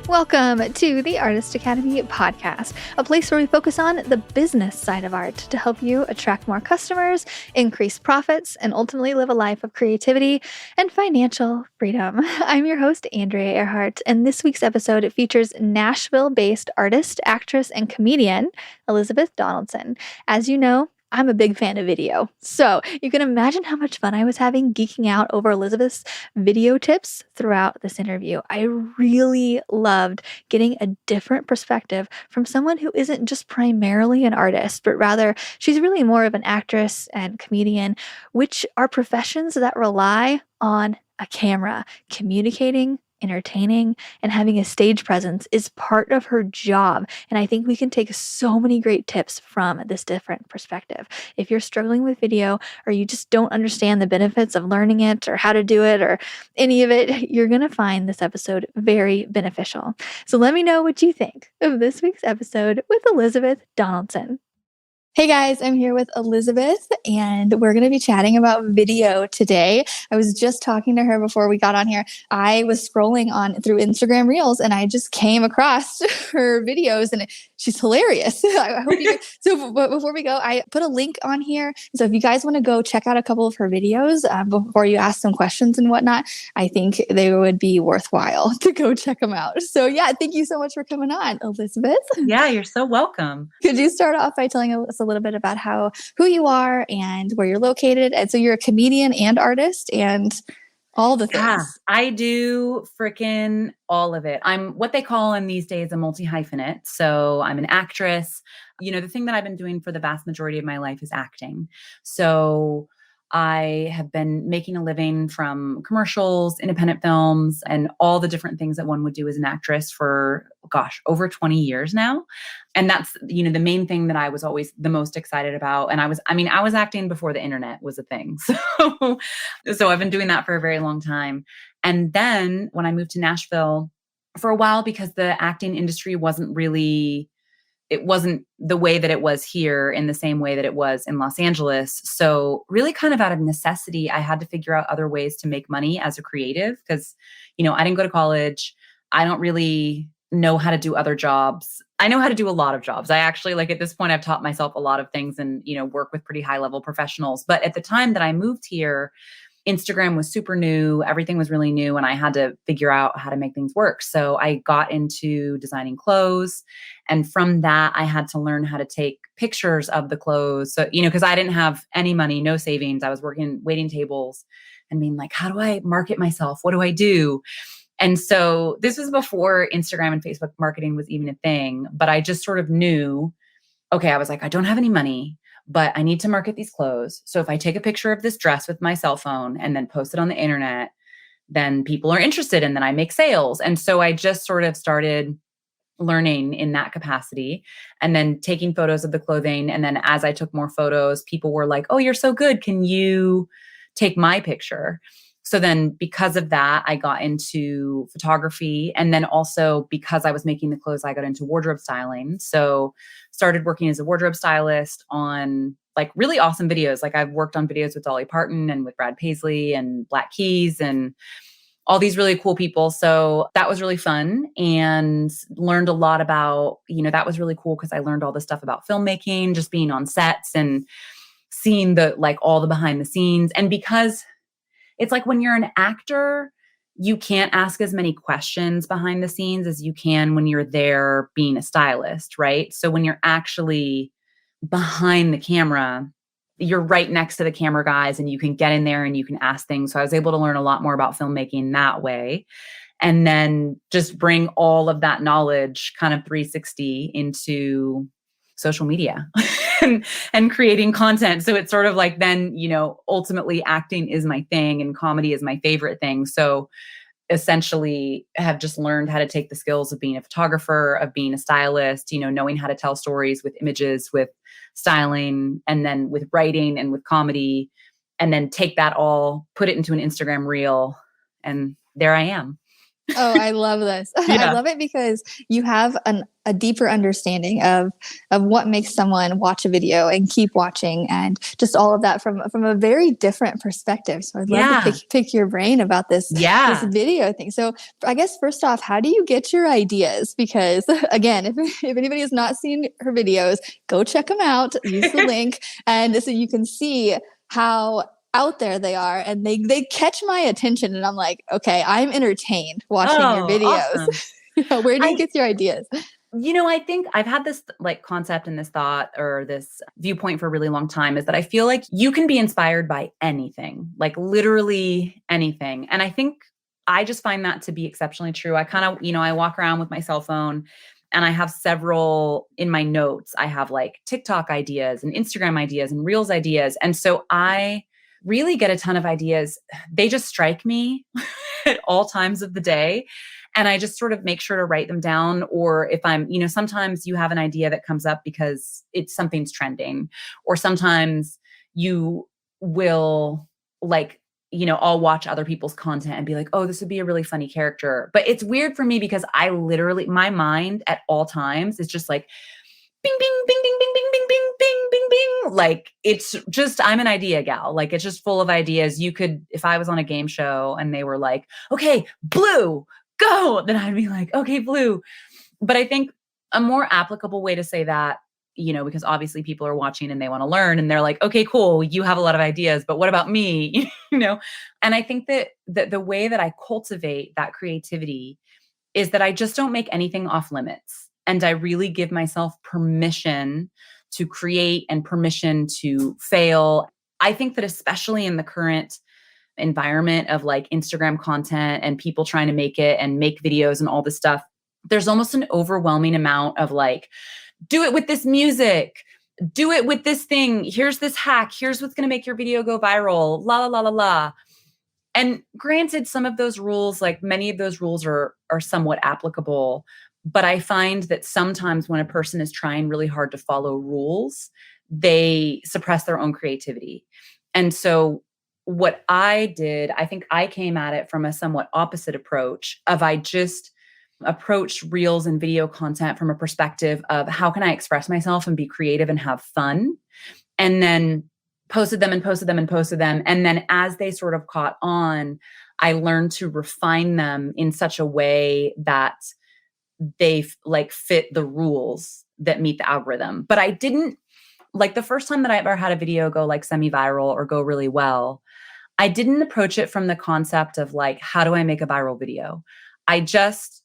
Welcome to the Artist Academy podcast, a place where we focus on the business side of art to help you attract more customers, increase profits, and ultimately live a life of creativity and financial freedom. I'm your host, Andrea Earhart, and this week's episode features Nashville-based artist, actress, and comedian Elisabeth Donaldson. As you know, I'm a big fan of video, so you can imagine how much fun I was having geeking out over Elisabeth's video tips throughout this interview. I really loved getting a different perspective from someone who isn't just primarily an artist, but rather she's really more of an actress and comedian, which are professions that rely on a camera. Communicating, entertaining, and having a stage presence is part of her job. And I think we can take so many great tips from this different perspective. If you're struggling with video or you just don't understand the benefits of learning it or how to do it or any of it, you're going to find this episode very beneficial. So let me know what you think of this week's episode with Elisabeth Donaldson. Hey guys, I'm here with Elisabeth and we're going to be chatting about video today. I was just talking to her before we got on here. I was scrolling on through Instagram Reels and I just came across her videos and she's hilarious. I hope you guys, but before we go, I put a link on here. So if you guys want to go check out a couple of her videos before you ask some questions and whatnot, I think they would be worthwhile to go check them out. So yeah, thank you so much for coming on, Elisabeth. Yeah, you're so welcome. Could you start off by telling us a little bit about who you are and where you're located? And so you're a comedian and artist and all the things. Yeah, I do freaking all of it. I'm what they call in these days a multi-hyphenate. So I'm an actress. You know, the thing that I've been doing for the vast majority of my life is acting. So I have been making a living from commercials, independent films, and all the different things that one would do as an actress for, over 20 years now. And that's, the main thing that I was always the most excited about. And I was acting before the internet was a thing. So I've been doing that for a very long time. And then when I moved to Nashville for a while, because the acting industry it wasn't the way that it was here in the same way that it was in Los Angeles. So really kind of out of necessity, I had to figure out other ways to make money as a creative because, I didn't go to college. I don't really know how to do other jobs. I know how to do a lot of jobs. I actually, at this point, I've taught myself a lot of things and, work with pretty high level professionals. But at the time that I moved here, Instagram was super new. Everything was really new. And I had to figure out how to make things work. So I got into designing clothes. And from that, I had to learn how to take pictures of the clothes. So, because I didn't have any money, no savings. I was working, waiting tables and being like, how do I market myself? What do I do? And so this was before Instagram and Facebook marketing was even a thing. But I just sort of knew, okay, I was like, I don't have any money, but I need to market these clothes. So if I take a picture of this dress with my cell phone and then post it on the internet, then people are interested and then I make sales. And so I just sort of started learning in that capacity and then taking photos of the clothing. And then as I took more photos, people were like, oh, you're so good. Can you take my picture? So then because of that, I got into photography. And then also because I was making the clothes, I got into wardrobe styling. So started working as a wardrobe stylist on really awesome videos. I've worked on videos with Dolly Parton and with Brad Paisley and Black Keys and all these really cool people. So that was really fun and learned a lot about, that was really cool because I learned all this stuff about filmmaking, just being on sets and seeing all the behind the scenes. And because it's when you're an actor, you can't ask as many questions behind the scenes as you can when you're there being a stylist, right? So when you're actually behind the camera, you're right next to the camera guys and you can get in there and you can ask things. So I was able to learn a lot more about filmmaking that way. And then just bring all of that knowledge kind of 360 into social media and creating content. So it's sort of then, ultimately acting is my thing and comedy is my favorite thing. So essentially have just learned how to take the skills of being a photographer, of being a stylist, knowing how to tell stories with images, with styling, and then with writing and with comedy, and then take that all, put it into an Instagram reel. And there I am. Oh, I love this. I Yeah. love it because you have a deeper understanding of what makes someone watch a video and keep watching, and just all of that from a very different perspective. So I'd love to Yeah. pick your brain about this Yeah. video thing. So I guess first off, how do you get your ideas? Because again, if anybody has not seen her videos, go check them out. Use the link, and so you can see how out there they are, and they catch my attention, and I'm like, okay, I'm entertained watching your Oh, videos. awesome. Where do you I get your ideas? I think I've had this like concept and this thought or this viewpoint for a really long time, is that I feel like you can be inspired by anything, like literally anything. And I think I just find that to be exceptionally true. I kind of, I walk around with my cell phone and I have several in my notes. I have like TikTok ideas and Instagram ideas and Reels ideas. And so I really get a ton of ideas. They just strike me at all times of the day. And I just sort of make sure to write them down. Or if I'm, sometimes you have an idea that comes up because something's trending, or sometimes you will like, I'll watch other people's content and be like, oh, this would be a really funny character. But it's weird for me because I literally, my mind at all times is just like, bing, bing, bing, bing, bing, bing, bing, bing, bing, bing, bing. Like it's just, I'm an idea gal. Like it's just full of ideas. You could, if I was on a game show and they were like, okay, blue, go, then I'd be like, okay, blue. But I think a more applicable way to say that, because obviously people are watching and they want to learn and they're like, okay, cool, you have a lot of ideas, but what about me? And I think that the way that I cultivate that creativity is that I just don't make anything off limits. And I really give myself permission to create and permission to fail. I think that especially in the current environment of like Instagram content and people trying to make it and make videos and all this stuff, there's almost an overwhelming amount of like, do it with this music, do it with this thing. Here's this hack. Here's what's going to make your video go viral. La, la, la, la, la. And granted, some of those rules, like many of those rules are somewhat applicable. But I find that sometimes when a person is trying really hard to follow rules, they suppress their own creativity. And so what I did, I think I came at it from a somewhat opposite approach of I just approached reels and video content from a perspective of how can I express myself and be creative and have fun? And then posted them and posted them and posted them. And then as they sort of caught on, I learned to refine them in such a way that they like fit the rules that meet the algorithm. But I didn't like the first time that I ever had a video go like semi-viral or go really well, I didn't approach it from the concept of like, how do I make a viral video?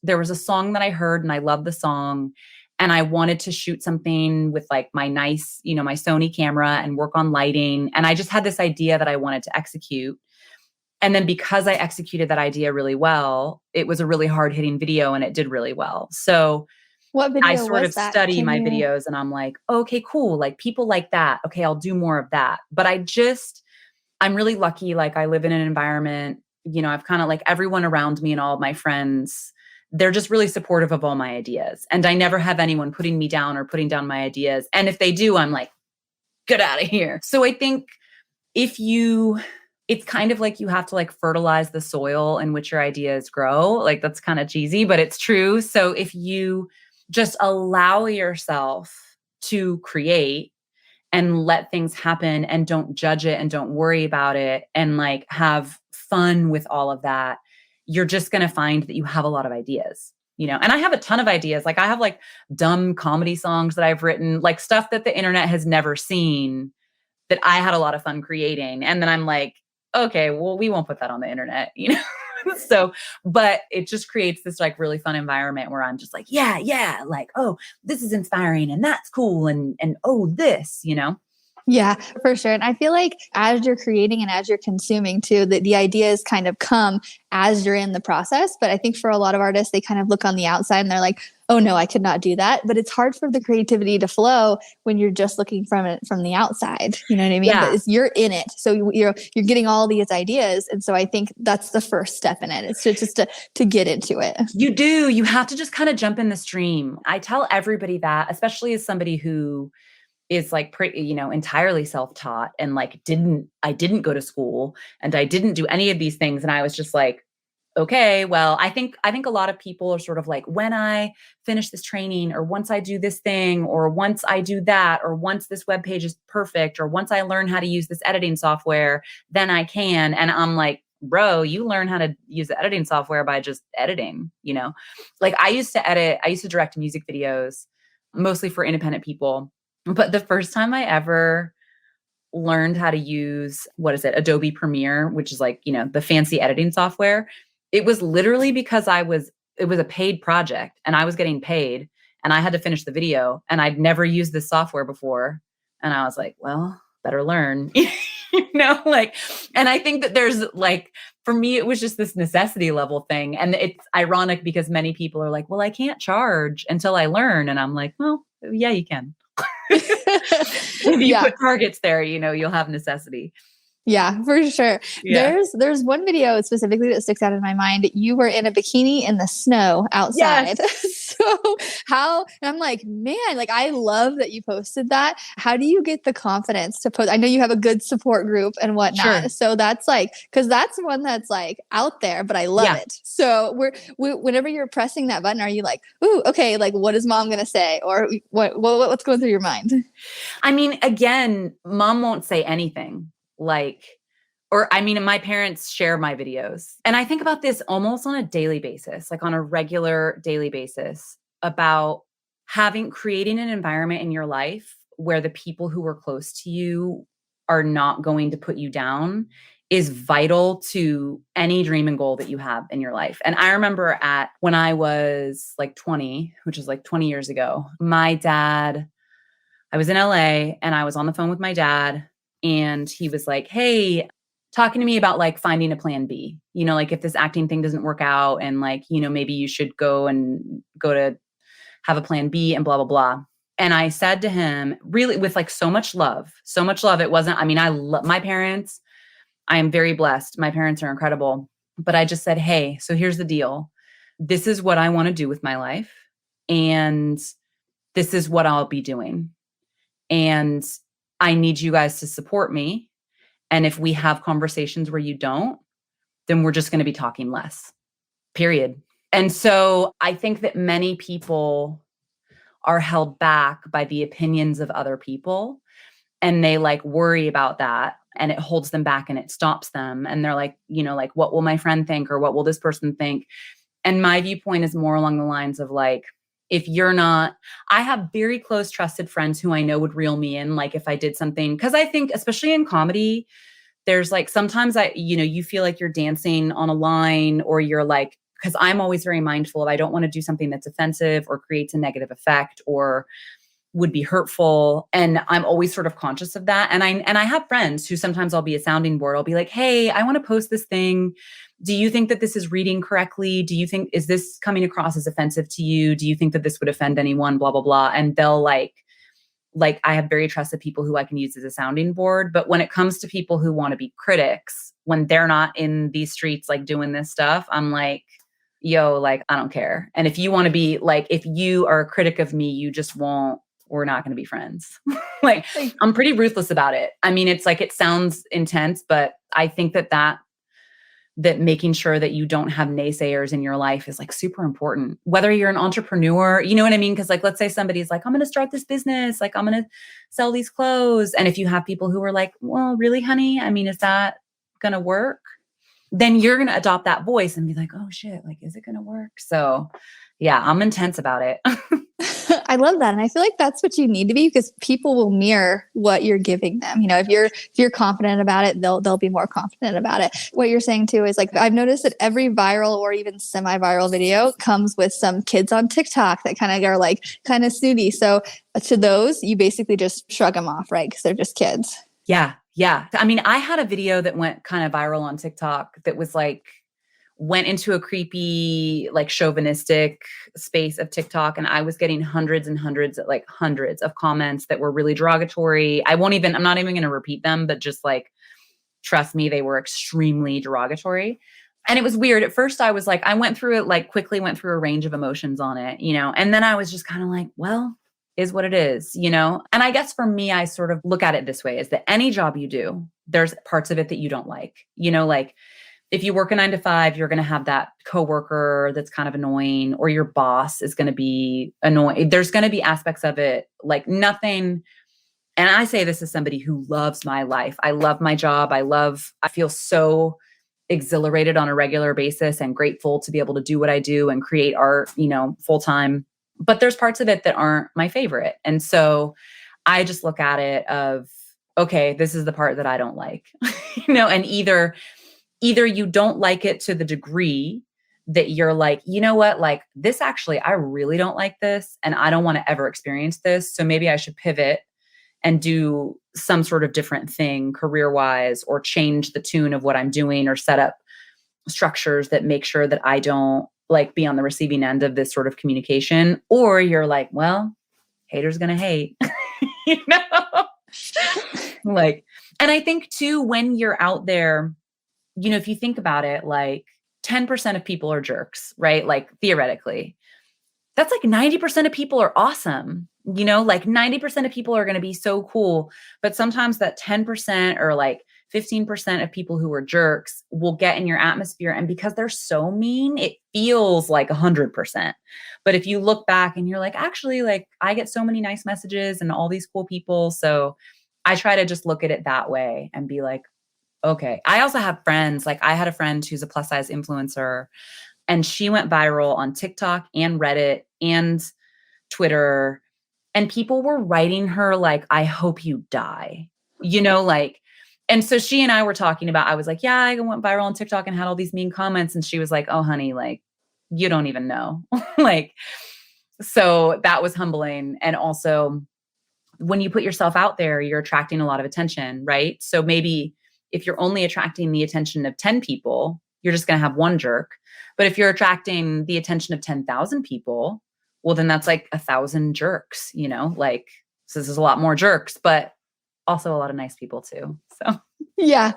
There was a song that I heard and I loved the song. And I wanted to shoot something with like my nice, my Sony camera and work on lighting. And I just had this idea that I wanted to execute. And then because I executed that idea really well, it was a really hard hitting video and it did really well. So What I video sort was of that? study Can my you? videos and I'm like, okay, cool. Like people like that. Okay, I'll do more of that. But I'm really lucky. Like I live in an environment, I've kind of like everyone around me and all of my friends, they're just really supportive of all my ideas. And I never have anyone putting me down or putting down my ideas. And if they do, I'm like, get out of here. So I think it's kind of like you have to like fertilize the soil in which your ideas grow. Like that's kind of cheesy, but it's true. So if you just allow yourself to create and let things happen and don't judge it and don't worry about it and like have fun with all of that, you're just going to find that you have a lot of ideas, and I have a ton of ideas. Like I have like dumb comedy songs that I've written, like stuff that the internet has never seen that I had a lot of fun creating. And then I'm like, okay, well, we won't put that on the internet. So, but it just creates this like really fun environment where I'm just like, yeah, like, oh, this is inspiring and that's cool. And oh, this. Yeah, for sure. And I feel like as you're creating and as you're consuming too, the ideas kind of come as you're in the process. But I think for a lot of artists, they kind of look on the outside and they're like, oh no, I could not do that. But it's hard for the creativity to flow when you're just looking from it from the outside. You know what I mean? Yeah. But you're in it. So you're getting all these ideas. And so I think that's the first step in it. It's just to get into it. You have to just kind of jump in the stream. I tell everybody that, especially as somebody who is like entirely self-taught and like I didn't go to school and I didn't do any of these things. And I was just like, okay, well, I think a lot of people are sort of like, when I finish this training, or once I do this thing, or once I do that, or once this web page is perfect, or once I learn how to use this editing software, then I can. And I'm like, bro, you learn how to use the editing software by just editing, you know? Like I used to direct music videos mostly for independent people. But the first time I ever learned how to use, what is it, Adobe Premiere, which is like, the fancy editing software. It was literally because it was a paid project and I was getting paid and I had to finish the video and I'd never used this software before. And I was like, well, better learn, like, and I think that there's like, for me, it was just this necessity level thing. And it's ironic because many people are like, well, I can't charge until I learn. And I'm like, well, yeah, you can. If you Yeah. put targets there, you'll have necessity. Yeah, for sure. Yeah. There's one video specifically that sticks out in my mind. You were in a bikini in the snow outside. Yes. So and I'm like, man, like I love that you posted that. How do you get the confidence to post? I know you have a good support group and whatnot. Sure. So that's like, cause that's one that's like out there, but I love it. So whenever you're pressing that button, are you like, ooh, okay, like what is mom going to say? Or what's going through your mind? I mean, again, mom won't say anything. My parents share my videos. And I think about this almost on a daily basis, like on a regular daily basis, about creating an environment in your life where the people who are close to you are not going to put you down is vital to any dream and goal that you have in your life. And I remember when I was like 20, which is like 20 years ago, I was in LA and I was on the phone with my dad. And he was like, hey, talking to me about like finding a plan B, like if this acting thing doesn't work out and like, maybe you should go to have a plan B and blah, blah, blah. And I said to him really with like so much love. It wasn't, I love my parents. I am very blessed. My parents are incredible. But I just said, hey, so here's the deal. This is what I want to do with my life. And this is what I'll be doing. And I need you guys to support me. And if we have conversations where you don't, then we're just going to be talking less, period. And so I think that many people are held back by the opinions of other people and they like worry about that and it holds them back and it stops them. And they're like, like, what will my friend think? Or what will this person think? And my viewpoint is more along the lines of like, if you're not, I have very close trusted friends who I know would reel me in. Like if I did something, cause I think especially in comedy, there's like, sometimes you feel like you're dancing on a line or you're like, cause I'm always very mindful of, I don't want to do something that's offensive or creates a negative effect or would be hurtful. And I'm always sort of conscious of that. And I have friends who sometimes I'll be a sounding board. I'll be like, hey, I want to post this thing. Do you think that this is reading correctly? Do you think, is this coming across as offensive to you? Do you think that this would offend anyone? Blah, blah, blah. And they'll like I have very trusted people who I can use as a sounding board. But when it comes to people who want to be critics, when they're not in these streets, like doing this stuff, I'm like, yo, like, I don't care. And if you want to be like, if you are a critic of me, you just won't, we're not going to be friends. Like, I'm pretty ruthless about it. I mean, it's like, it sounds intense, but I think that making sure that you don't have naysayers in your life is like super important, whether you're an entrepreneur, you know what I mean? Cause like, let's say somebody's like, I'm going to start this business. Like I'm going to sell these clothes. And if you have people who are like, well, really, honey, I mean, is that going to work? Then you're going to adopt that voice and be like, oh shit, like, is it going to work? So yeah, I'm intense about it. I love that. And I feel like that's what you need to be because people will mirror what you're giving them. If you're confident about it, they'll be more confident about it. What you're saying too is like, I've noticed that every viral or even semi-viral video comes with some kids on TikTok that kind of are like kind of snooty. So to those, you basically just shrug them off, right? Because they're just kids. Yeah. Yeah. I mean, I had a video that went kind of viral on TikTok that was like, went into a creepy, like chauvinistic space of TikTok. And I was getting hundreds and hundreds, like hundreds of comments that were really derogatory. I'm not even going to repeat them, but just like, trust me, they were extremely derogatory. And it was weird. At first I was like, I went through it, like quickly went through a range of emotions on it, and then I was just kind of like, well, is what it is, And I guess for me, I sort of look at it this way is that any job you do, there's parts of it that you don't like, like if you work a 9 to 5, you're going to have that coworker that's kind of annoying, or your boss is going to be annoying. There's going to be aspects of it, like nothing. And I say this as somebody who loves my life. I love my job. I feel so exhilarated on a regular basis and grateful to be able to do what I do and create art, full time. But there's parts of it that aren't my favorite. And so I just look at it of, okay, this is the part that I don't like, and either you don't like it to the degree that you're like, you know what, like this actually, I really don't like this and I don't want to ever experience this. So maybe I should pivot and do some sort of different thing career-wise, or change the tune of what I'm doing, or set up structures that make sure that I don't like be on the receiving end of this sort of communication. Or you're like, well, haters gonna hate, like, and I think too, when you're out there, if you think about it, like 10% of people are jerks, right? Like theoretically, that's like 90% of people are awesome. Like 90% of people are going to be so cool. But sometimes that 10% or like 15% of people who are jerks will get in your atmosphere. And because they're so mean, it feels like 100%. But if you look back and you're like, actually, like I get so many nice messages and all these cool people. So I try to just look at it that way and be like, okay. I also have friends. Like I had a friend who's a plus size influencer, and she went viral on TikTok and Reddit and Twitter. And people were writing her like, I hope you die, like, and so she and I were talking about, I was like, yeah, I went viral on TikTok and had all these mean comments. And she was like, oh, honey, like, you don't even know. Like, so that was humbling. And also when you put yourself out there, you're attracting a lot of attention, right? So maybe if you're only attracting the attention of 10 people, you're just going to have one jerk. But if you're attracting the attention of 10,000 people, well, then that's like 1,000 jerks, like, so this is a lot more jerks, but also a lot of nice people too. So yeah.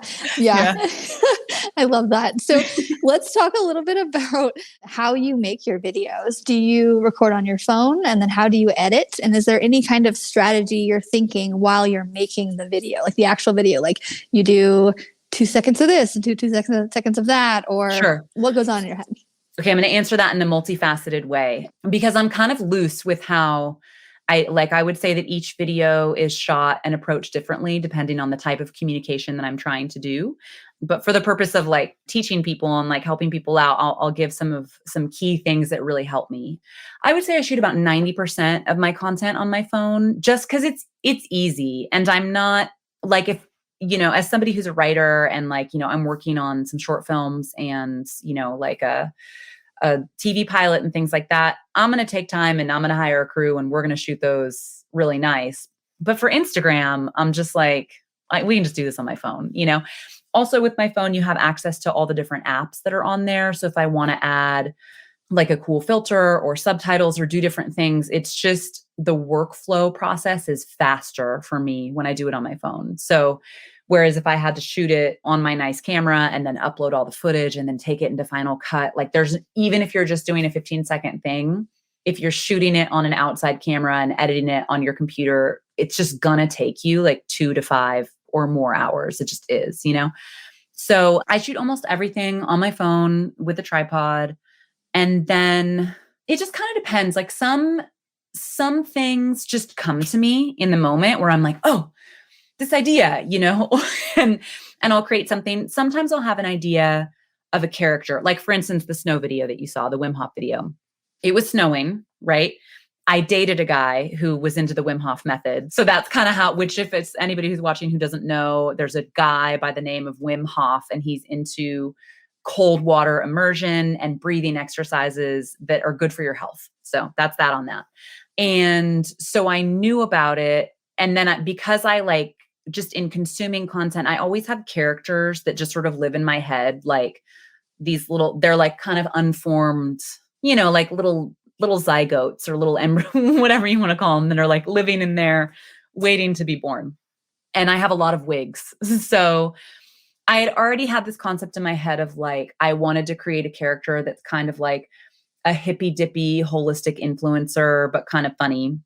I love that. So let's talk a little bit about how you make your videos. Do you record on your phone, and then how do you edit? And is there any kind of strategy you're thinking while you're making the video, like the actual video, like you do 2 seconds of this and 2 seconds of that, or Sure. What goes on in your head? Okay, I'm going to answer that in a multifaceted way, because I'm kind of loose with how I would say that each video is shot and approached differently depending on the type of communication that I'm trying to do. But for the purpose of like teaching people and like helping people out, I'll give some key things that really help me. I would say I shoot about 90% of my content on my phone, just because it's easy. And I'm not like, if as somebody who's a writer and like, I'm working on some short films and, like a TV pilot and things like that, I'm going to take time and I'm going to hire a crew and we're going to shoot those really nice. But for Instagram, I'm just like, we can just do this on my phone, Also with my phone, you have access to all the different apps that are on there. So if I want to add like a cool filter or subtitles or do different things, it's just the workflow process is faster for me when I do it on my phone. So whereas if I had to shoot it on my nice camera and then upload all the footage and then take it into Final Cut, like even if you're just doing a 15-second thing, if you're shooting it on an outside camera and editing it on your computer, it's just gonna take you like 2 to 5 or more hours. It just is, So I shoot almost everything on my phone with a tripod. And then it just kind of depends. Like some things just come to me in the moment where I'm like, oh, this idea, and I'll create something. Sometimes I'll have an idea of a character. Like for instance, the snow video that you saw, the Wim Hof video. It was snowing, right? I dated a guy who was into the Wim Hof method. So that's kind of how, which if it's anybody who's watching who doesn't know, there's a guy by the name of Wim Hof, and he's into cold water immersion and breathing exercises that are good for your health. So that's that on that. And so I knew about it. And then because I like, just in consuming content, I always have characters that just sort of live in my head. Like these they're like kind of unformed, like little zygotes or little embryo, whatever you want to call them, that are like living in there waiting to be born. And I have a lot of wigs. So I had already had this concept in my head of like, I wanted to create a character that's kind of like a hippy dippy holistic influencer, but kind of funny.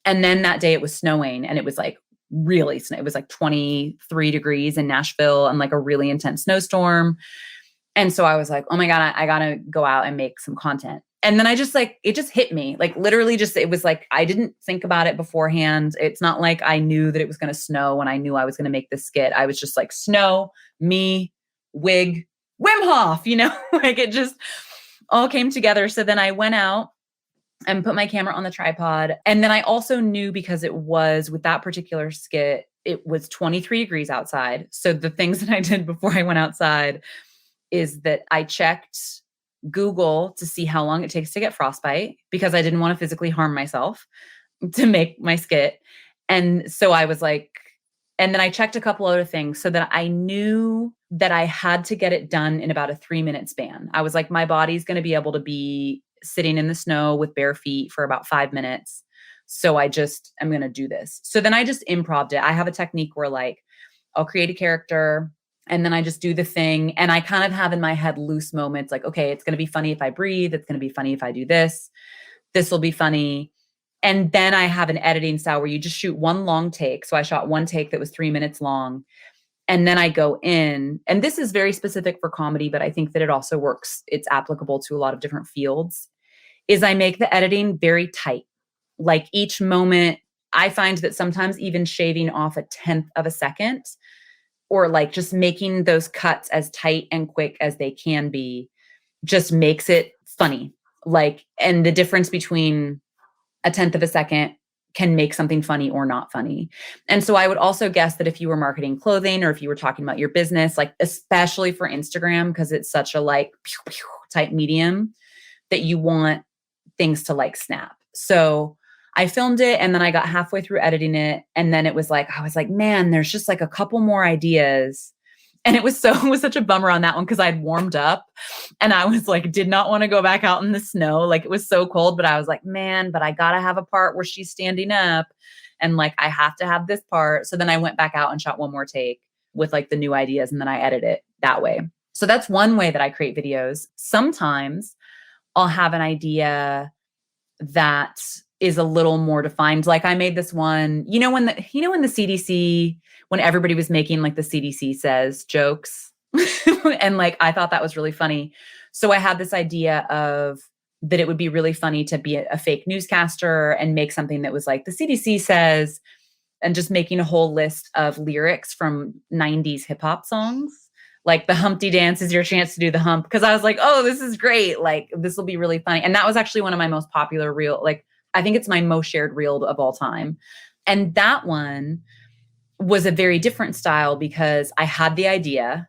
And then that day it was snowing, and it was like it was like 23 degrees in Nashville and like a really intense snowstorm. And so I was like, oh my God, I gotta go out and make some content. And then I just like, it just hit me, like literally just, it was like, I didn't think about it beforehand. It's not like I knew that it was going to snow when I knew I was going to make this skit. I was just like, snow, me, wig, Wim Hof, like it just all came together. So then I went out and put my camera on the tripod. And then I also knew, because it was with that particular skit, it was 23 degrees outside. So the things that I did before I went outside is that I checked Google to see how long it takes to get frostbite, because I didn't want to physically harm myself to make my skit. And so I was like, and then I checked a couple other things so that I knew that I had to get it done in about a 3-minute span. I was like, my body's going to be able to be sitting in the snow with bare feet for about 5 minutes. So I'm going to do this. So then I just improv'd it. I have a technique where like, I'll create a character and then I just do the thing. And I kind of have in my head loose moments like, okay, it's going to be funny if I breathe. It's going to be funny if I do this. This will be funny. And then I have an editing style where you just shoot one long take. So I shot one take that was 3 minutes long. And then I go in, and this is very specific for comedy, but I think that it also works. It's applicable to a lot of different fields, is I make the editing very tight. Like each moment, I find that sometimes even shaving off 1/10 of a second, or like just making those cuts as tight and quick as they can be, just makes it funny. Like, and the difference between 1/10 of a second can make something funny or not funny. And so I would also guess that if you were marketing clothing, or if you were talking about your business, like especially for Instagram, because it's such a like pew, pew type medium, that you want things to like snap. So I filmed it, and then I got halfway through editing it. And then I was like, man, there's just like a couple more ideas. And it was such a bummer on that one, because I'd warmed up and I was like, did not want to go back out in the snow. Like it was so cold, but I was like, man, but I got to have a part where she's standing up, and like, I have to have this part. So then I went back out and shot one more take with like the new ideas, and then I edit it that way. So that's one way that I create videos. Sometimes I'll have an idea that is a little more defined. Like I made this one, when the CDC, when everybody was making like the CDC says jokes, and like, I thought that was really funny. So I had this idea of that it would be really funny to be a fake newscaster and make something that was like the CDC says, and just making a whole list of lyrics from 90s hip hop songs. Like the Humpty Dance is your chance to do the hump. Cause I was like, oh, this is great. Like this will be really funny. And that was actually one of my most popular reel. Like I think it's my most shared reel of all time. And that one was a very different style, because I had the idea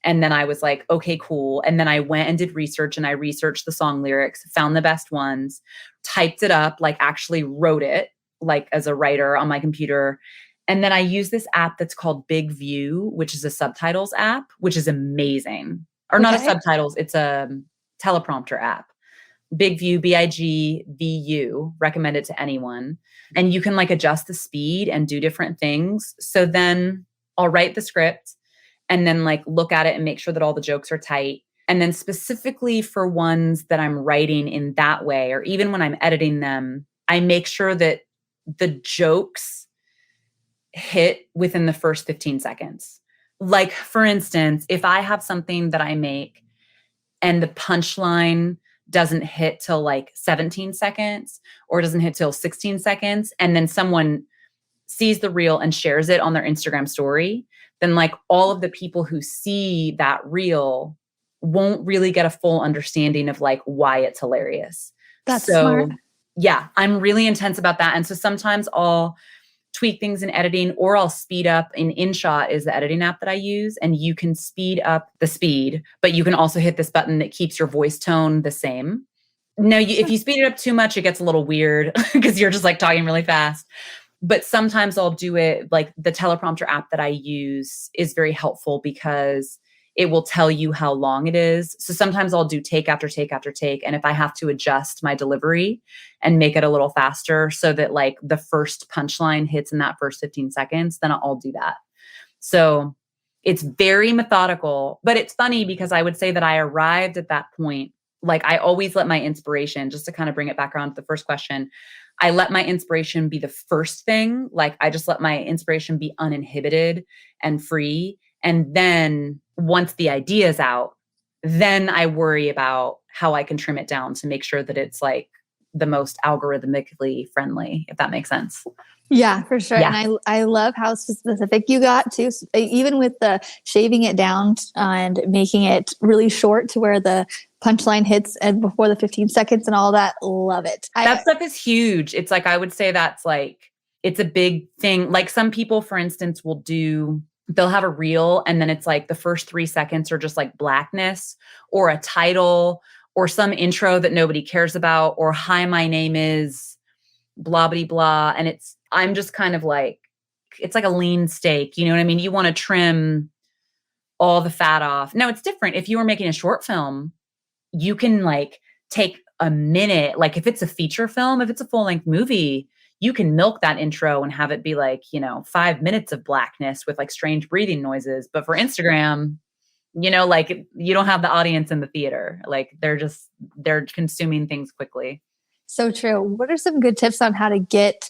and then I was like, okay, cool. And then I went and did research, and I researched the song lyrics, found the best ones, typed it up, like actually wrote it like as a writer on my computer. And then I use this app that's called Big View, which is a subtitles app, which is amazing. Or not a subtitles, it's a teleprompter app. Big View, BIGVU, recommend it to anyone. And you can like adjust the speed and do different things. So then I'll write the script and then like look at it and make sure that all the jokes are tight. And then specifically for ones that I'm writing in that way, or even when I'm editing them, I make sure that the jokes hit within the first 15 seconds. Like for instance, if I have something that I make and the punchline doesn't hit till like 17 seconds or doesn't hit till 16 seconds, and then someone sees the reel and shares it on their Instagram story, then like all of the people who see that reel won't really get a full understanding of like why it's hilarious. That's smart. Yeah, I'm really intense about that. And so sometimes I'll tweak things in editing, or I'll speed up. In InShot is the editing app that I use, and you can speed up the speed, but you can also hit this button that keeps your voice tone the same. No, if you speed it up too much, it gets a little weird because you're just like talking really fast. But sometimes I'll do it, like the teleprompter app that I use is very helpful because it will tell you how long it is. So sometimes I'll do take after take after take. And if I have to adjust my delivery and make it a little faster so that like the first punchline hits in that first 15 seconds, then I'll do that. So it's very methodical, but it's funny because I would say that I arrived at that point. Like I always let my inspiration, just to kind of bring it back around to the first question, I let my inspiration be the first thing. Like I just let my inspiration be uninhibited and free. And then once the idea is out, then I worry about how I can trim it down to make sure that it's like the most algorithmically friendly, if that makes sense. Yeah, for sure. Yeah. And I love how specific you got too, even with the shaving it down and making it really short to where the punchline hits and before the 15 seconds and all that. Love it. That stuff is huge. It's like, I would say that's like, it's a big thing. Like some people, for instance, they'll have a reel and then it's like the first 3 seconds are just like blackness or a title or some intro that nobody cares about, or hi, my name is blah, blah, blah. And I'm just kind of like, it's like a lean steak. You know what I mean? You want to trim all the fat off. No, it's different. If you were making a short film, you can like take a minute. Like if it's a feature film, if it's a full length movie, you can milk that intro and have it be like, 5 minutes of blackness with like strange breathing noises. But for Instagram, like you don't have the audience in the theater. Like they're consuming things quickly. So true. What are some good tips on how to get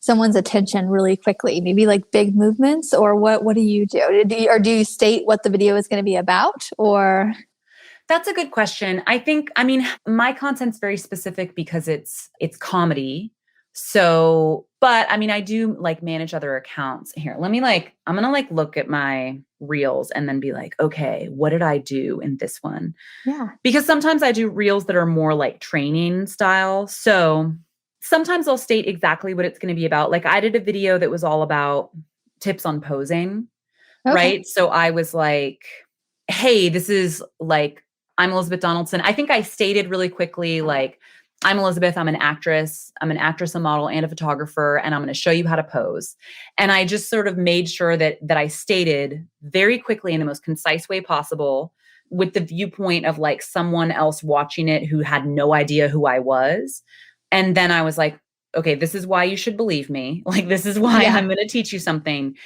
someone's attention really quickly? Maybe like big movements, or what do you do? Do you state what the video is going to be about, or? That's a good question. My content's very specific because it's comedy. So, but I do like manage other accounts here. I'm going to like look at my reels and then be like, okay, what did I do in this one? Yeah. Because sometimes I do reels that are more like training style. So sometimes I'll state exactly what it's going to be about. Like I did a video that was all about tips on posing. Okay. Right. So I was like, hey, this is like, I'm Elisabeth Donaldson. I think I stated really quickly, like, I'm Elisabeth. I'm an actress, a model, and a photographer, and I'm going to show you how to pose. And I just sort of made sure that I stated very quickly in the most concise way possible, with the viewpoint of like someone else watching it who had no idea who I was. And then I was like, okay, this is why you should believe me. Like, this is why I'm going to teach you something.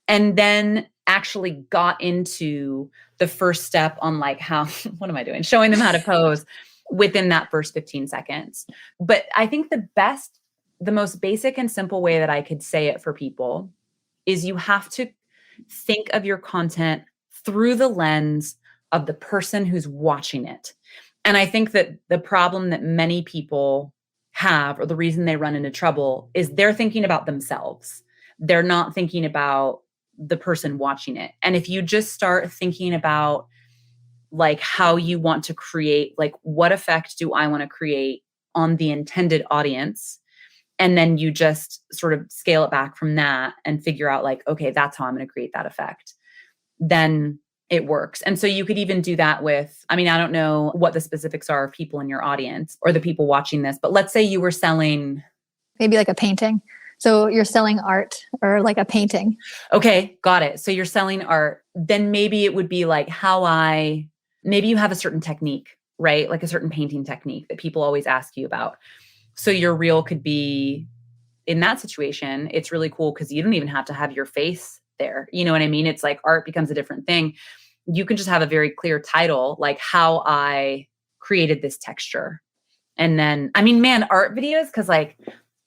And then actually got into the first step on like how, what am I doing? Showing them how to pose within that first 15 seconds. But I think the most basic and simple way that I could say it for people is you have to think of your content through the lens of the person who's watching it. And I think that the problem that many people have, or the reason they run into trouble, is they're thinking about themselves. They're not thinking about the person watching it. And if you just start thinking about like how you want to create, like what effect do I want to create on the intended audience? And then you just sort of scale it back from that and figure out like, okay, that's how I'm going to create that effect. Then it works. And so you could even do that with, I don't know what the specifics are of people in your audience or the people watching this, but let's say you were selling maybe like a painting. So you're selling art or like a painting. Okay, got it. So you're selling art. Then maybe it would be like maybe you have a certain technique, right? Like a certain painting technique that people always ask you about. So your reel could be, in that situation, it's really cool because you don't even have to have your face there. You know what I mean? It's like art becomes a different thing. You can just have a very clear title, like how I created this texture. And then, art videos, because like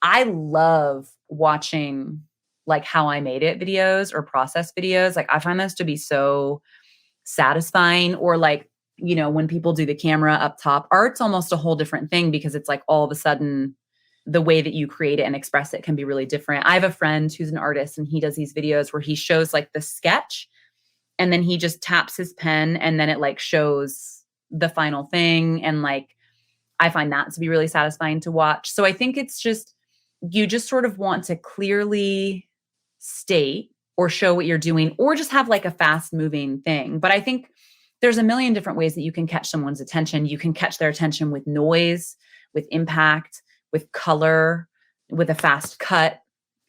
I love watching like how I made it videos or process videos. Like I find those to be so satisfying. Or like, when people do the camera up top, art's almost a whole different thing because it's like all of a sudden the way that you create it and express it can be really different. I have a friend who's an artist and he does these videos where he shows like the sketch and then he just taps his pen and then it like shows the final thing. And like, I find that to be really satisfying to watch. So I think it's just, you just sort of want to clearly state or show what you're doing, or just have like a fast moving thing. But I think there's a million different ways that you can catch someone's attention. You can catch their attention with noise, with impact, with color, with a fast cut,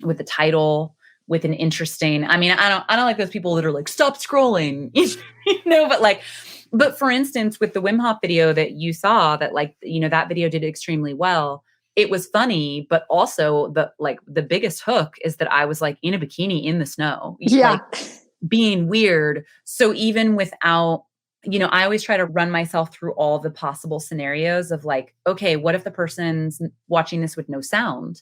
with a title, with an interesting, I don't like those people that are like, stop scrolling, but for instance, with the Wim Hof video that you saw that like, that video did extremely well. It was funny, but also the biggest hook is that I was like in a bikini in the snow, like being weird. So even without, I always try to run myself through all the possible scenarios of like, okay, what if the person's watching this with no sound?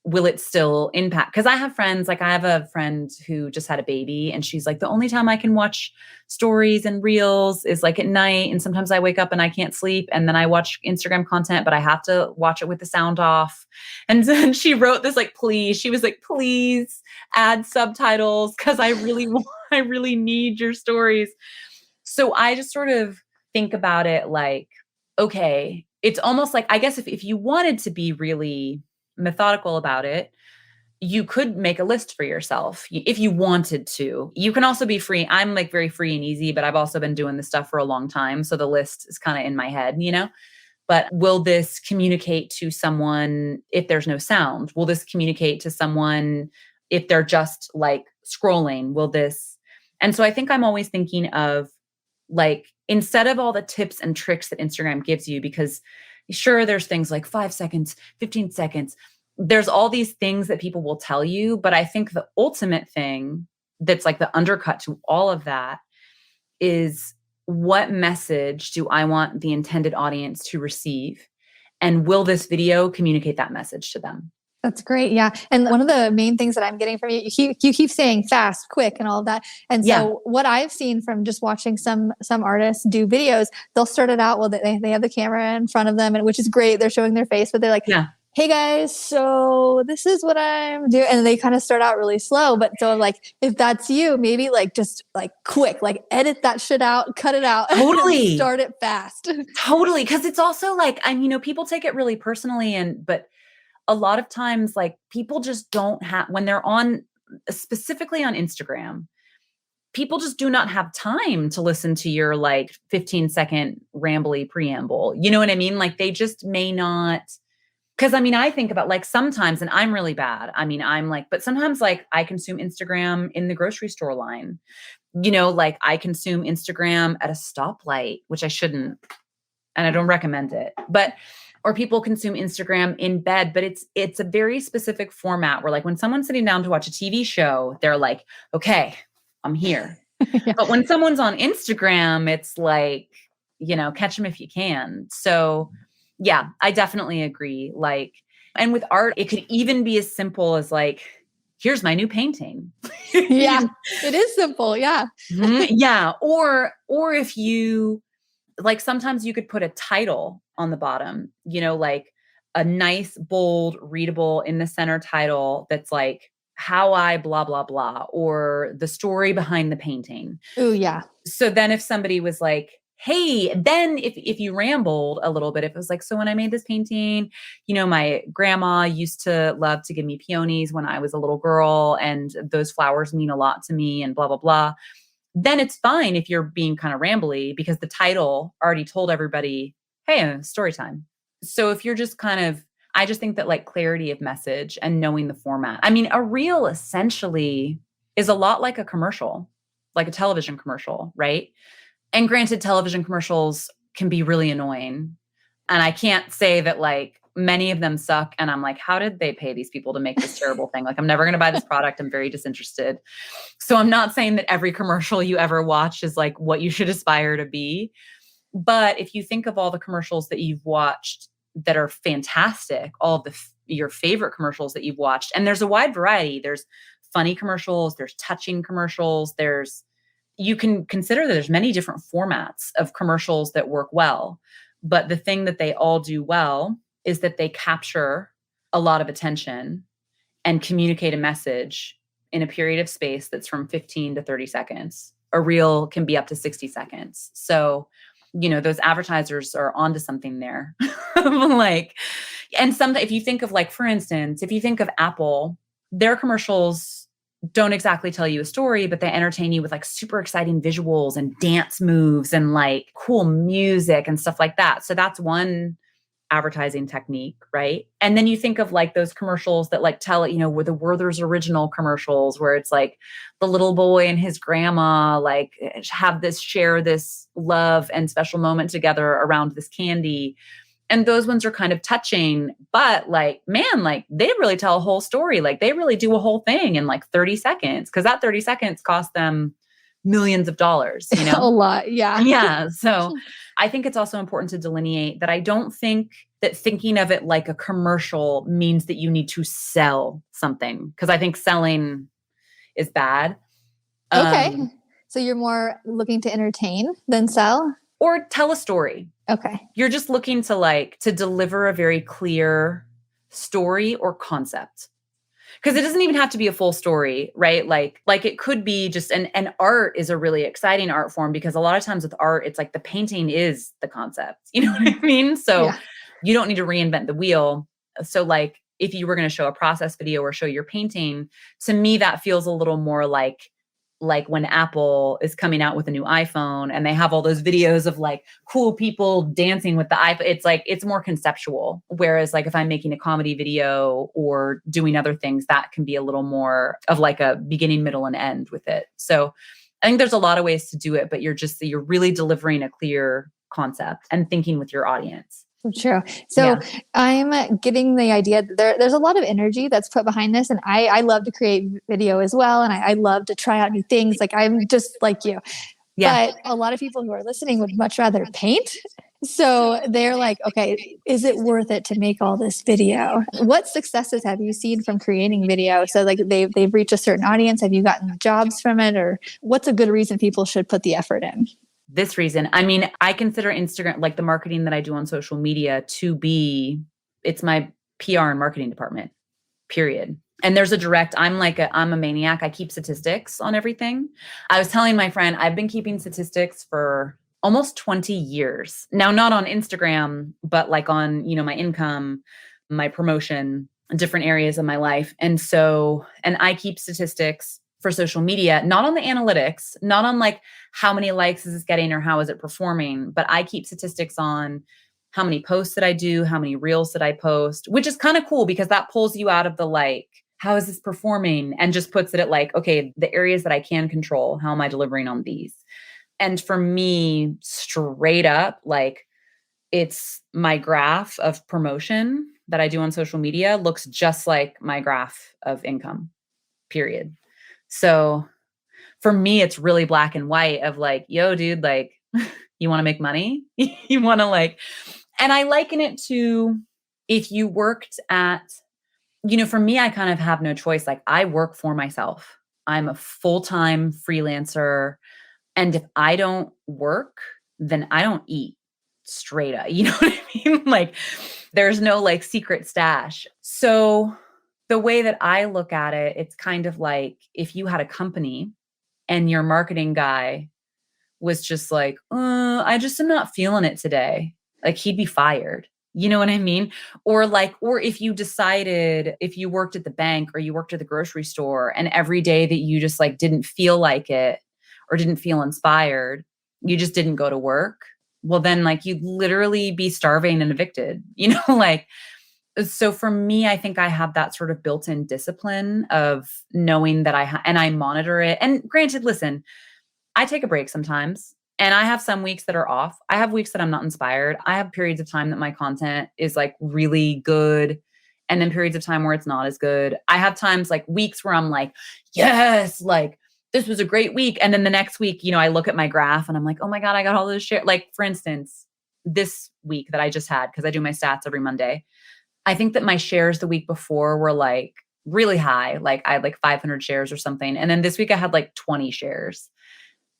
will it still impact? Because I have friends, like I have a friend who just had a baby and she's like, the only time I can watch stories and reels is like at night. And sometimes I wake up and I can't sleep. And then I watch Instagram content, but I have to watch it with the sound off. And then she wrote this like, please, she was like, please add subtitles because I really need your stories. So I just sort of think about it like, okay, it's almost like, I guess if you wanted to be really methodical about it, you could make a list for yourself if you wanted to. You can also be free. I'm like very free and easy, but I've also been doing this stuff for a long time. So the list is kind of in my head, But will this communicate to someone if there's no sound? Will this communicate to someone if they're just like scrolling? And so I think I'm always thinking of like, instead of all the tips and tricks that Instagram gives you, because sure, there's things like 5 seconds, 15 seconds. There's all these things that people will tell you. But I think the ultimate thing that's like the undercut to all of that is, what message do I want the intended audience to receive? And will this video communicate that message to them? That's great. Yeah. And one of the main things that I'm getting from you, you keep saying fast, quick, and all of that. And so what I've seen from just watching some artists do videos, they'll start it out, well, they have the camera in front of them, and which is great. They're showing their face, but they're like, hey guys, so this is what I'm doing. And they kind of start out really slow. But so like, if that's you, maybe like just like quick, like edit that shit out, cut it out. Totally. Start it fast. Totally. Cause it's also like, people take it really personally, but a lot of times, like people just don't have, when they're specifically on Instagram, people just do not have time to listen to your like 15-second rambly preamble. You know what I mean? Like they just may not, because I think about like sometimes, and I'm really bad. But sometimes like I consume Instagram in the grocery store line, like I consume Instagram at a stoplight, which I shouldn't, and I don't recommend it, or people consume Instagram in bed, but it's a very specific format where like when someone's sitting down to watch a TV show, they're like, okay, I'm here. But when someone's on Instagram, it's like, catch them if you can. So yeah, I definitely agree. Like, and with art, it could even be as simple as like, here's my new painting. Yeah, it is simple. Yeah. Yeah. Or if you, like sometimes you could put a title on the bottom, like a nice, bold, readable in the center title that's like how I blah, blah, blah, or the story behind the painting. Oh yeah. So then if somebody was like, hey, then if you rambled a little bit, if it was like, so when I made this painting, my grandma used to love to give me peonies when I was a little girl, and those flowers mean a lot to me and blah, blah, blah. Then it's fine if you're being kind of rambly because the title already told everybody, hey, story time. So if you're just I just think that like clarity of message and knowing the format. A reel essentially is a lot like a commercial, like a television commercial, right? And granted, television commercials can be really annoying. And I can't say that like many of them suck. And I'm like, how did they pay these people to make this terrible thing? Like, I'm never going to buy this product. I'm very disinterested. So I'm not saying that every commercial you ever watch is like what you should aspire to be. But if you think of all the commercials that you've watched that are fantastic, all of your favorite commercials that you've watched, and there's a wide variety. There's funny commercials, there's touching commercials, you can consider that there's many different formats of commercials that work well. But the thing that they all do well is that they capture a lot of attention and communicate a message in a period of space that's from 15 to 30 seconds. A reel can be up to 60 seconds. So, those advertisers are onto something there. If you think of like, for instance, if you think of Apple, their commercials don't exactly tell you a story, but they entertain you with like super exciting visuals and dance moves and like cool music and stuff like that. So that's one advertising technique, right? And then you think of like those commercials that like tell it, were the Werther's Original commercials where it's like the little boy and his grandma like share this love and special moment together around this candy. And those ones are kind of touching, but like, man, like they really tell a whole story. Like they really do a whole thing in like 30 seconds. Cause that 30 seconds cost them millions of dollars, A lot. Yeah. Yeah. So I think it's also important to delineate that I don't think that thinking of it like a commercial means that you need to sell something. Cause I think selling is bad. Okay. So you're more looking to entertain than sell? Or tell a story. Okay. You're just looking to deliver a very clear story or concept. Because it doesn't even have to be a full story, right? Like it could be just, and art is a really exciting art form, because a lot of times with art, it's like the painting is the concept. You know what I mean? So Yeah. you don't need to reinvent the wheel. So like if you were going to show a process video or show your painting, to me, that feels a little more like when Apple is coming out with a new iPhone and they have all those videos of like cool people dancing with the iPhone. It's like, it's more conceptual. Whereas like if I'm making a comedy video or doing other things, that can be a little more of like a beginning, middle, and end with it. So I think there's a lot of ways to do it, but you're really delivering a clear concept and thinking with your audience. True. So I'm getting the idea that there's a lot of energy that's put behind this. And I love to create video as well. And I love to try out new things. Like I'm just like you. Yeah. But a lot of people who are listening would much rather paint. So they're like, okay, is it worth it to make all this video? What successes have you seen from creating video? So like they've reached a certain audience. Have you gotten jobs from it? Or what's a good reason people should put the effort in? This reason. I mean, I consider Instagram, like the marketing that I do on social media, to be, it's my PR and marketing department, period. And there's I'm a maniac. I keep statistics on everything. I was telling my friend, I've been keeping statistics for almost 20 years. Now, not on Instagram, but like on, my income, my promotion, different areas of my life. And I keep statistics for social media, not on the analytics, not on like how many likes is this getting or how is it performing, but I keep statistics on how many posts did I do, how many reels did I post, which is kind of cool because that pulls you out of the like, how is this performing, and just puts it at like, okay, the areas that I can control, how am I delivering on these? And for me, straight up, like it's my graph of promotion that I do on social media looks just like my graph of income, period. So for me, it's really black and white of like, yo, dude, like, you want to make money? You want to like, and I liken it to if you worked at, for me, I kind of have no choice. Like I work for myself. I'm a full-time freelancer. And if I don't work, then I don't eat, straight up. You know what I mean? Like there's no like secret stash. So the way that I look at it, it's kind of like if you had a company and your marketing guy was just like, I just am not feeling it today. Like he'd be fired. You know what I mean? Or if you decided, if you worked at the bank or you worked at the grocery store and every day that you just like didn't feel like it or didn't feel inspired, you just didn't go to work. Well, then like you'd literally be starving and evicted, So for me, I think I have that sort of built-in discipline of knowing that and I monitor it. And granted, listen, I take a break sometimes and I have some weeks that are off. I have weeks that I'm not inspired. I have periods of time that my content is like really good. And then periods of time where it's not as good. I have times like weeks where I'm like, yes, like this was a great week. And then the next week, I look at my graph and I'm like, oh my God, I got all this shit. Like for instance, this week that I just had, because I do my stats every Monday, I think that my shares the week before were like really high. Like I had like 500 shares or something. And then this week I had like 20 shares.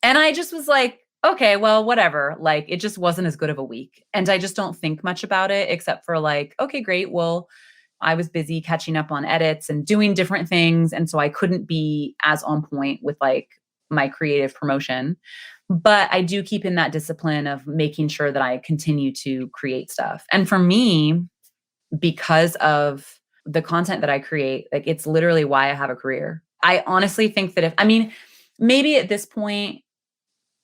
And I just was like, okay, well, whatever. Like it just wasn't as good of a week. And I just don't think much about it except for like, okay, great. Well, I was busy catching up on edits and doing different things. And so I couldn't be as on point with like my creative promotion. But I do keep in that discipline of making sure that I continue to create stuff. And for me, because of the content that I create, like it's literally why I have a career. I honestly think that maybe at this point,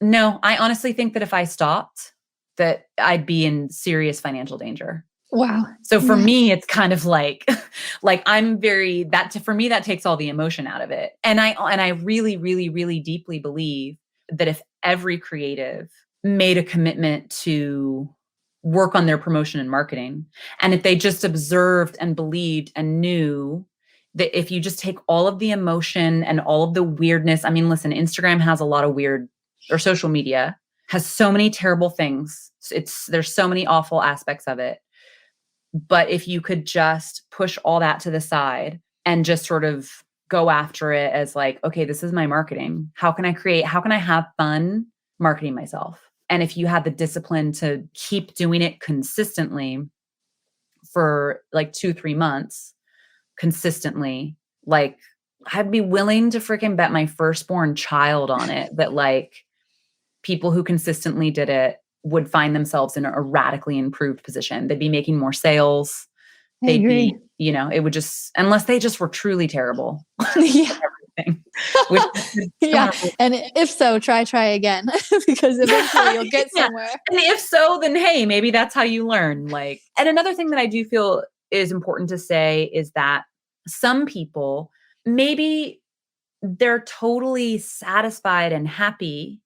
no, I honestly think that if I stopped, that I'd be in serious financial danger. Wow. So for me, it's kind of like I'm for me, that takes all the emotion out of it. And I really, really, really deeply believe that if every creative made a commitment to work on their promotion and marketing, and if they just observed and believed and knew that if you just take all of the emotion and all of the weirdness, I mean, listen, Instagram has a lot of weird, or social media has so many terrible things. There's so many awful aspects of it. But if you could just push all that to the side and just sort of go after it as like, okay, this is my marketing. How can I have fun marketing myself? And if you had the discipline to keep doing it consistently for like 2-3 months consistently, like I'd be willing to freaking bet my firstborn child on it that like people who consistently did it would find themselves in a radically improved position. They'd be making more sales. I They'd agree. be, it would just, unless they just were truly terrible. Yeah. Everything. Which Yeah. And if so, try again because eventually you'll get somewhere. And if so, then hey, maybe that's how you learn. Like, and another thing that I do feel is important to say is that some people, maybe they're totally satisfied and happy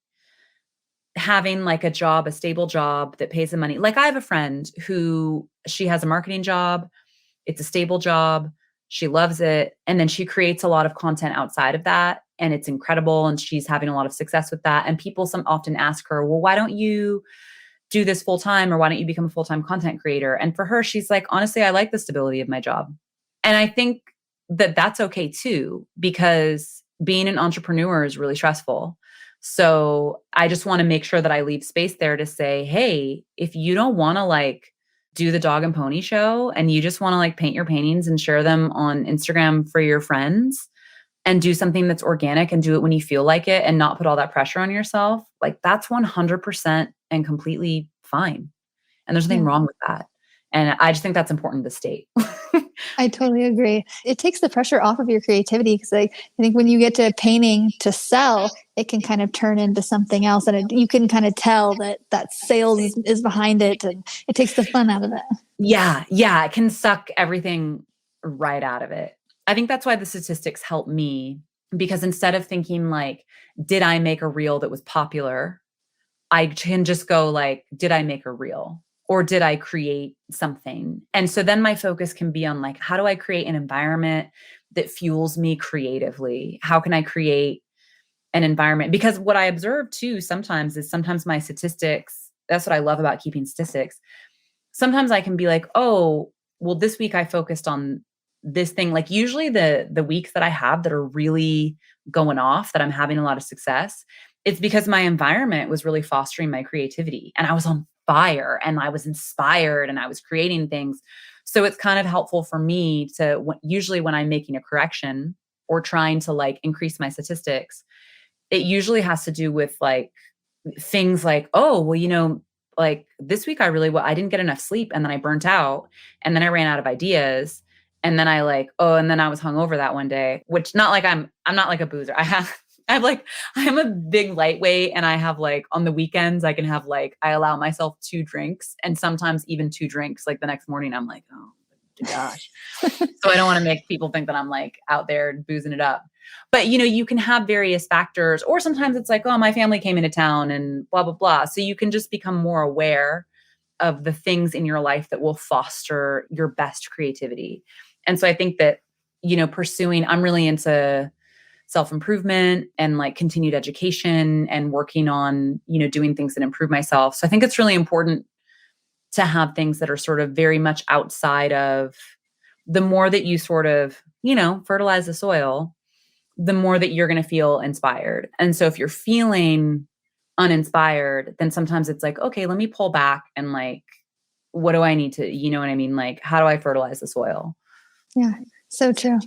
having like a job, a stable job that pays them money. Like I have a friend who she has a marketing job. It's a stable job. She loves it. And then she creates a lot of content outside of that. And it's incredible. And she's having a lot of success with that. And people often ask her, well, why don't you do this full time? Or why don't you become a full-time content creator? And for her, she's like, honestly, I like the stability of my job. And I think that that's okay too, because being an entrepreneur is really stressful. So I just want to make sure that I leave space there to say, hey, if you don't want to like do the dog and pony show and you just want to like paint your paintings and share them on Instagram for your friends and do something that's organic and do it when you feel like it and not put all that pressure on yourself, like that's 100% and completely fine. And there's nothing wrong with that. And I just think that's important to state. I totally agree. It takes the pressure off of your creativity because I think when you get to painting to sell, it can kind of turn into something else. And you can kind of tell that sales is behind it and it takes the fun out of it. Yeah. Yeah. It can suck everything right out of it. I think that's why the statistics help me, because instead of thinking like, did I make a reel that was popular? I can just go like, did I make a reel? Or did I create something? And so then my focus can be on like, how do I create an environment that fuels me creatively? How can I create an environment? Because what I observe too sometimes is sometimes my statistics, that's what I love about keeping statistics. Sometimes I can be like, oh, well, this week I focused on this thing. Like usually the weeks that I have that are really going off, that I'm having a lot of success, it's because my environment was really fostering my creativity and I was on fire and I was inspired and I was creating things. So it's kind of helpful for me to usually when I'm making a correction or trying to like increase my statistics, it usually has to do with like things like, oh, well, like this week I didn't get enough sleep and then I burnt out and then I ran out of ideas. And then and then I was hungover that one day, which not like I'm not like a boozer. I'm a big lightweight and I have like on the weekends, I can have like, I allow myself 2 drinks and sometimes even 2 drinks. Like the next morning, I'm like, oh gosh. So I don't want to make people think that I'm like out there boozing it up. But you can have various factors, or sometimes it's like, oh, my family came into town and blah, blah, blah. So you can just become more aware of the things in your life that will foster your best creativity. And so I think that, I'm really into self-improvement and like continued education and working on, doing things that improve myself. So I think it's really important to have things that are sort of very much outside of the more that you sort of, fertilize the soil, the more that you're going to feel inspired. And so if you're feeling uninspired, then sometimes it's like, okay, let me pull back and like, what do I need to, you know what I mean? Like, how do I fertilize the soil? Yeah, so true.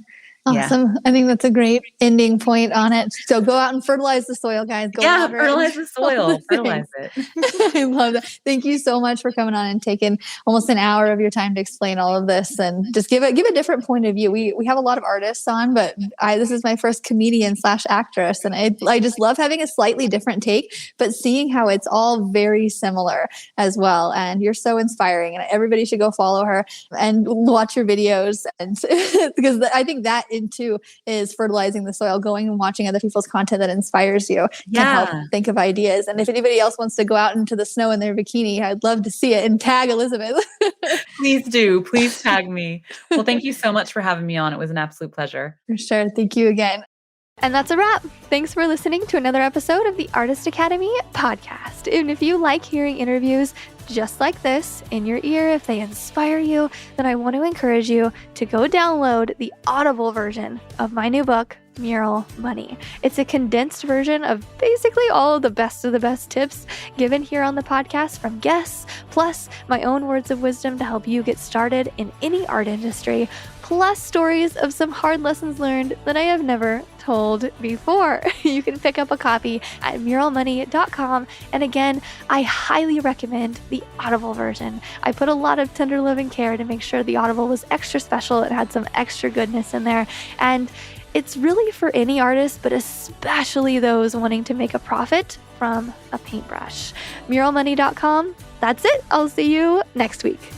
Awesome. Yeah. I think that's a great ending point on it. So go out and fertilize the soil, guys. Fertilize the soil. Fertilize it. I love that. Thank you so much for coming on and taking almost an hour of your time to explain all of this and just give a different point of view. We have a lot of artists on, but this is my first comedian/actress. And I just love having a slightly different take, but seeing how it's all very similar as well. And you're so inspiring and everybody should go follow her and watch your videos. And because I think that into is fertilizing the soil, going and watching other people's content that inspires you to help think of ideas. And if anybody else wants to go out into the snow in their bikini, I'd love to see it and tag Elisabeth. Please do. Please tag me. Well, thank you so much for having me on. It was an absolute pleasure. For sure. Thank you again. And that's a wrap. Thanks for listening to another episode of the Artist Academy podcast. And if you like hearing interviews, just like this in your ear, if they inspire you, then I want to encourage you to go download the Audible version of my new book, Mural Money. It's a condensed version of basically all of the best tips given here on the podcast from guests, plus my own words of wisdom to help you get started in any art industry, plus stories of some hard lessons learned that I have never told before. You can pick up a copy at muralmoney.com. And again, I highly recommend the Audible version. I put a lot of tender love and care to make sure the Audible was extra special. It had some extra goodness in there. And it's really for any artist, but especially those wanting to make a profit from a paintbrush. Muralmoney.com. That's it. I'll see you next week.